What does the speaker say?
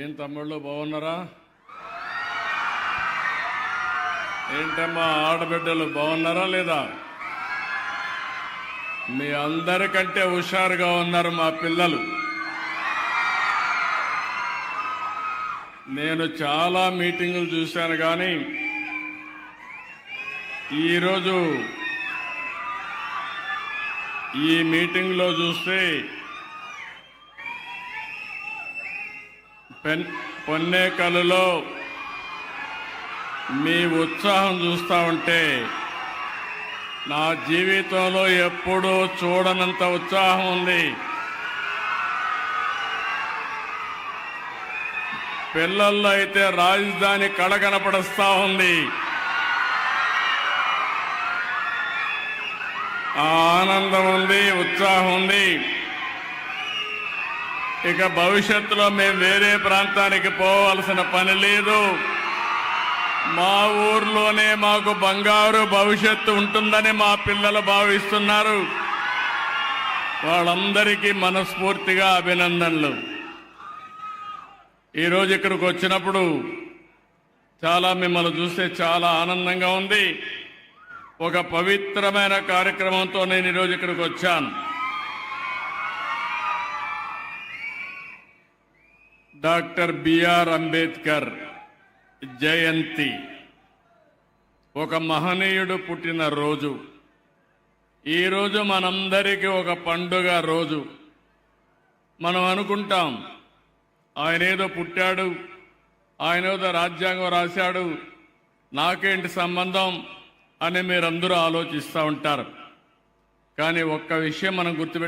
ఏం తమ్ముళ్ళు బాగున్నారా? ఏంటమ్మా ఆడబిడ్డలు బాగున్నారా లేదా? మీ అందరికంటే హుషారుగా ఉన్నారు మా పిల్లలు. నేను చాలా మీటింగులు చూశాను, కానీ ఈరోజు ఈ మీటింగ్లో చూస్తే పొన్నేకల్లో మీ ఉత్సాహం చూస్తూ ఉంటే నా జీవితంలో ఎప్పుడూ చూడనంత ఉత్సాహం ఉంది. పిల్లల్లో అయితే రాజధాని కళ కనపడుస్తూ ఉంది. ఆ ఆనందం ఉంది, ఉత్సాహం ఉంది. ఇక భవిష్యత్తులో మేము వేరే ప్రాంతానికి పోవాల్సిన పని లేదు. మా ఊర్లోనే మాకు బంగారు భవిష్యత్తు ఉంటుందని మా పిల్లలు భావిస్తున్నారు. వాళ్ళందరికీ మనస్ఫూర్తిగా అభినందనలు. ఈరోజు ఇక్కడికి వచ్చినప్పుడు చాలా మిమ్మల్ని చూస్తే చాలా ఆనందంగా ఉంది. ఒక పవిత్రమైన కార్యక్రమంతో నేను ఈరోజు ఇక్కడికి వచ్చాను. డాక్టర్ బిఆర్ అంబేద్కర్ జయంతి, ఒక మహనీయుడు పుట్టిన రోజు. ఈరోజు మనందరికీ ఒక పండుగ రోజు. మనం అనుకుంటాం ఆయన ఏదో పుట్టాడు, ఆయన ఏదో రాజ్యాంగం రాశాడు, నాకేంటి సంబంధం అని మీరందరూ ఆలోచిస్తూ ఉంటారు. కానీ ఒక్క విషయం మనం గుర్తుపెట్టు